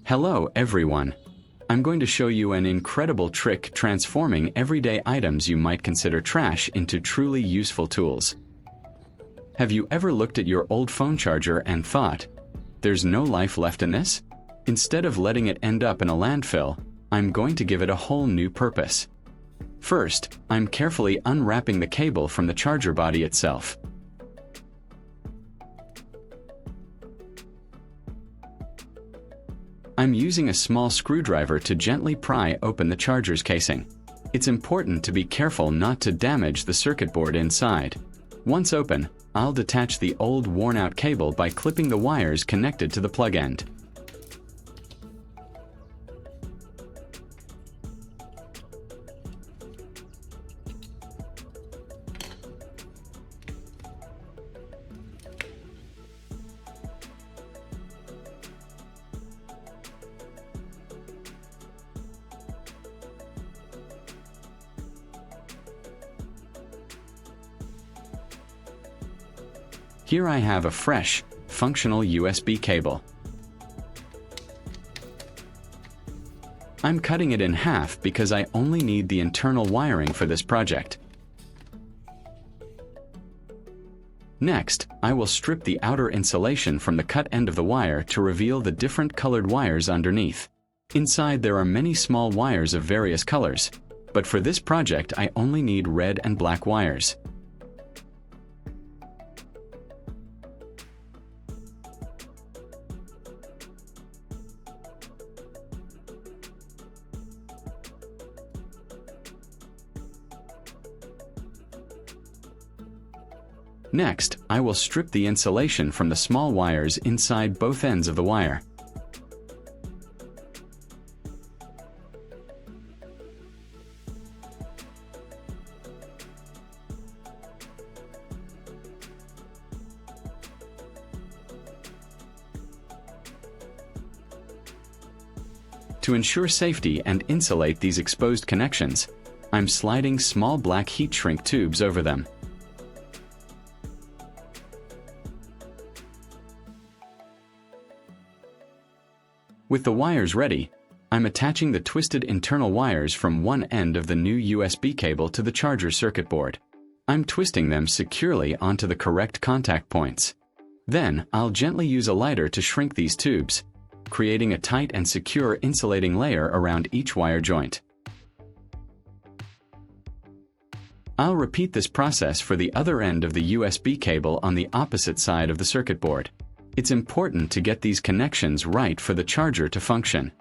Hello everyone. I'm going to show you an incredible trick transforming everyday items you might consider trash into truly useful tools. Have you ever looked at your old phone charger and thought, there's no life left in this? Instead of letting it end up in a landfill, I'm going to give it a whole new purpose. First, I'm carefully unwrapping the cable from the charger body itself. I'm using a small screwdriver to gently pry open the charger's casing. It's important to be careful not to damage the circuit board inside. Once open, I'll detach the old worn-out cable by clipping the wires connected to the plug end. Here I have a fresh, functional USB cable. I'm cutting it in half because I only need the internal wiring for this project. Next, I will strip the outer insulation from the cut end of the wire to reveal the different colored wires underneath. Inside there are many small wires of various colors, but for this project I only need red and black wires. Next, I will strip the insulation from the small wires inside both ends of the wire. To ensure safety and insulate these exposed connections, I'm sliding small black heat shrink tubes over them. With the wires ready, I'm attaching the twisted internal wires from one end of the new USB cable to the charger circuit board. I'm twisting them securely onto the correct contact points. Then, I'll gently use a lighter to shrink these tubes, creating a tight and secure insulating layer around each wire joint. I'll repeat this process for the other end of the USB cable on the opposite side of the circuit board. It's important to get these connections right for the charger to function.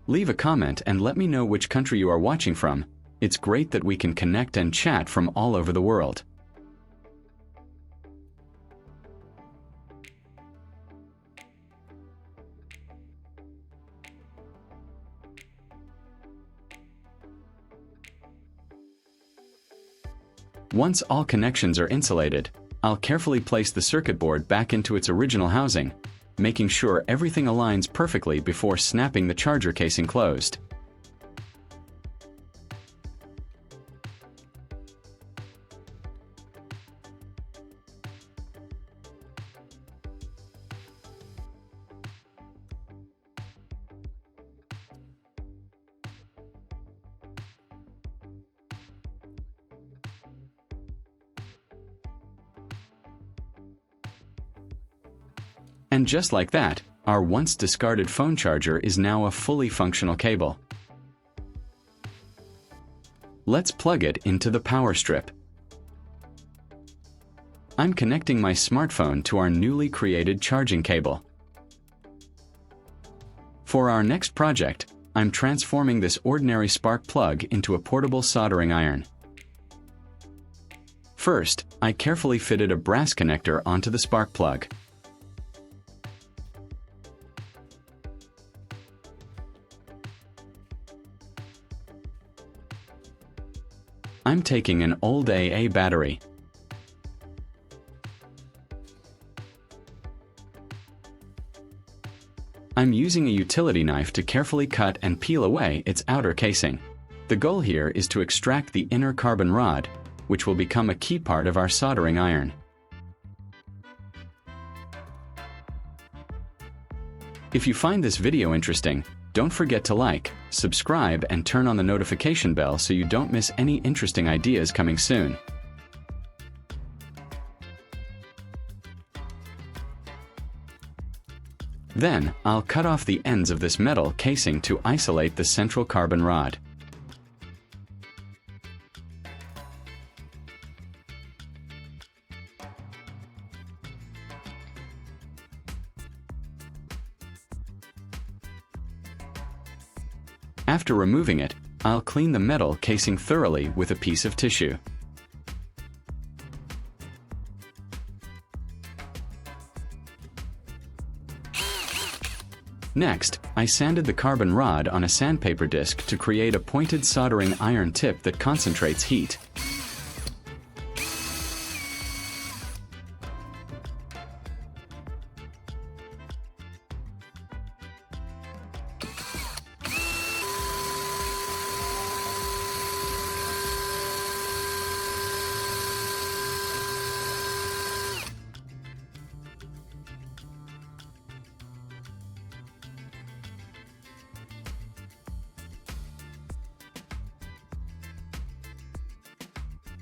Leave a comment and let me know which country you are watching from. It's great that we can connect and chat from all over the world. Once all connections are insulated, I'll carefully place the circuit board back into its original housing, making sure everything aligns perfectly before snapping the charger casing closed. And just like that, our once discarded phone charger is now a fully functional cable. Let's plug it into the power strip. I'm connecting my smartphone to our newly created charging cable. For our next project, I'm transforming this ordinary spark plug into a portable soldering iron. First, I carefully fitted a brass connector onto the spark plug. I'm taking an old AA battery. I'm using a utility knife to carefully cut and peel away its outer casing. The goal here is to extract the inner carbon rod, which will become a key part of our soldering iron. If you find this video interesting, don't forget to like, subscribe, and turn on the notification bell so you don't miss any interesting ideas coming soon. Then, I'll cut off the ends of this metal casing to isolate the central carbon rod. After removing it, I'll clean the metal casing thoroughly with a piece of tissue. Next, I sanded the carbon rod on a sandpaper disc to create a pointed soldering iron tip that concentrates heat.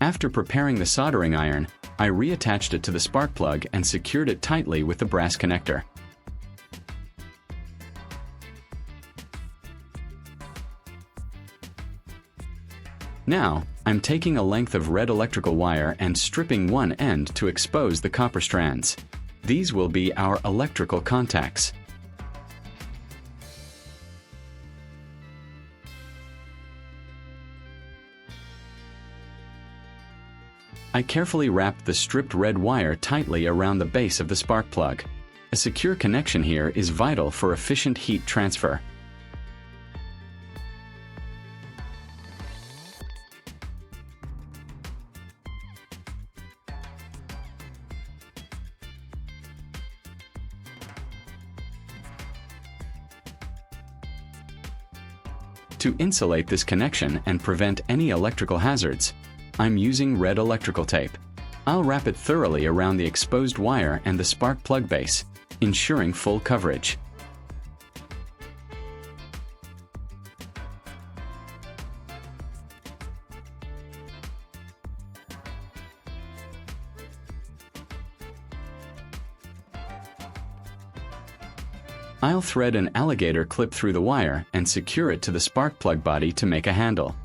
After preparing the soldering iron, I reattached it to the spark plug and secured it tightly with the brass connector. Now, I'm taking a length of red electrical wire and stripping one end to expose the copper strands. These will be our electrical contacts. I carefully wrapped the stripped red wire tightly around the base of the spark plug. A secure connection here is vital for efficient heat transfer. To insulate this connection and prevent any electrical hazards, I'm using red electrical tape. I'll wrap it thoroughly around the exposed wire and the spark plug base, ensuring full coverage. I'll thread an alligator clip through the wire and secure it to the spark plug body to make a handle.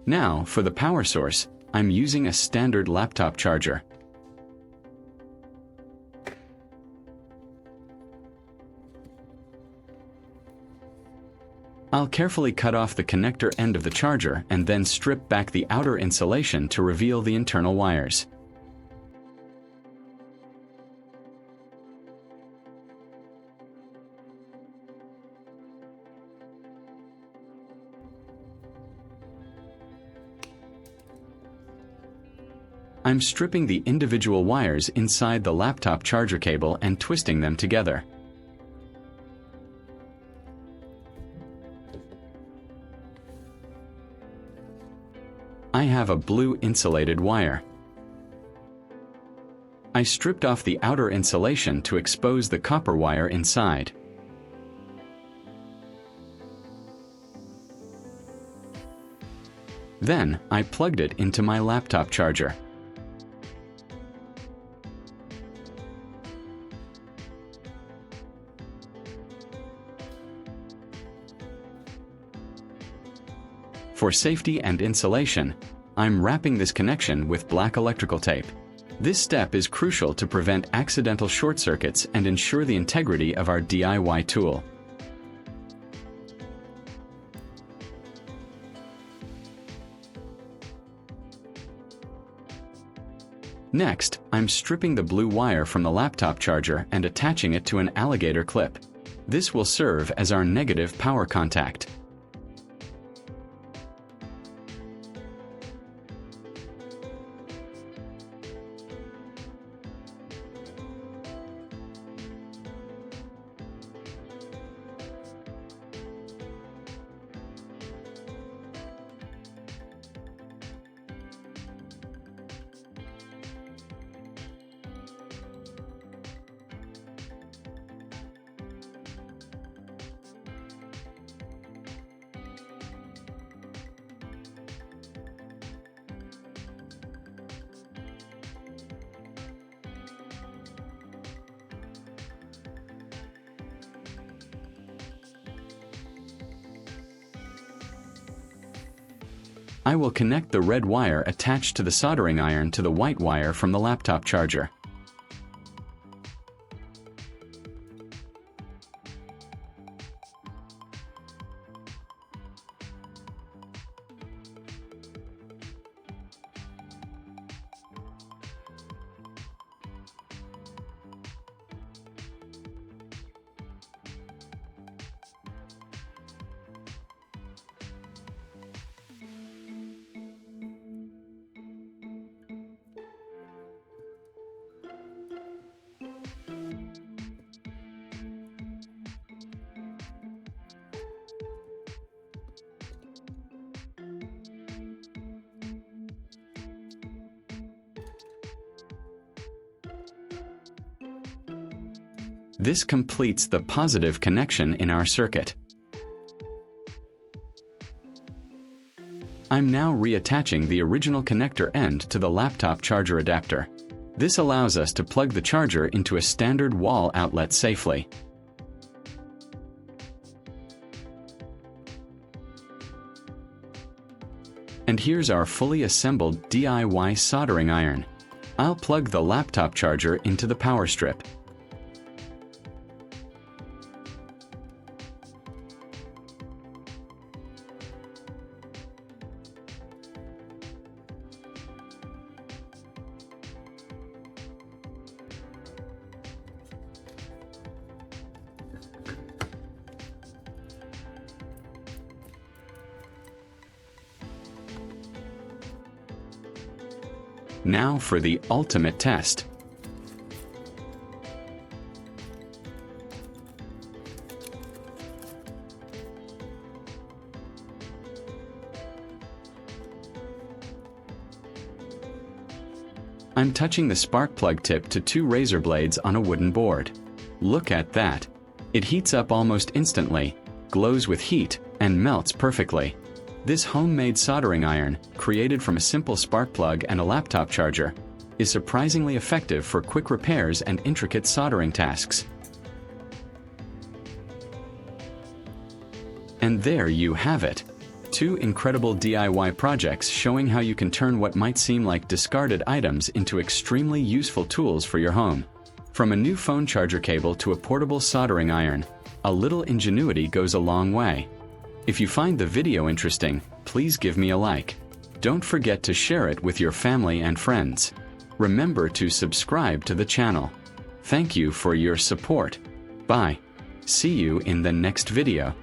Now, for the power source, I'm using a standard laptop charger. I'll carefully cut off the connector end of the charger and then strip back the outer insulation to reveal the internal wires. I'm stripping the individual wires inside the laptop charger cable and twisting them together. I have a blue insulated wire. I stripped off the outer insulation to expose the copper wire inside. Then, I plugged it into my laptop charger. For safety and insulation, I'm wrapping this connection with black electrical tape. This step is crucial to prevent accidental short circuits and ensure the integrity of our DIY tool. Next, I'm stripping the blue wire from the laptop charger and attaching it to an alligator clip. This will serve as our negative power contact. I will connect the red wire attached to the soldering iron to the white wire from the laptop charger. This completes the positive connection in our circuit. I'm now reattaching the original connector end to the laptop charger adapter. This allows us to plug the charger into a standard wall outlet safely. And here's our fully assembled DIY soldering iron. I'll plug the laptop charger into the power strip. Now for the ultimate test. I'm touching the spark plug tip to 2 razor blades on a wooden board. Look at that. It heats up almost instantly, glows with heat, and melts perfectly. This homemade soldering iron, created from a simple spark plug and a laptop charger, is surprisingly effective for quick repairs and intricate soldering tasks. And there you have it. 2 incredible DIY projects showing how you can turn what might seem like discarded items into extremely useful tools for your home. From a new phone charger cable to a portable soldering iron, a little ingenuity goes a long way. If you find the video interesting, please give me a like. Don't forget to share it with your family and friends. Remember to subscribe to the channel. Thank you for your support. Bye. See you in the next video.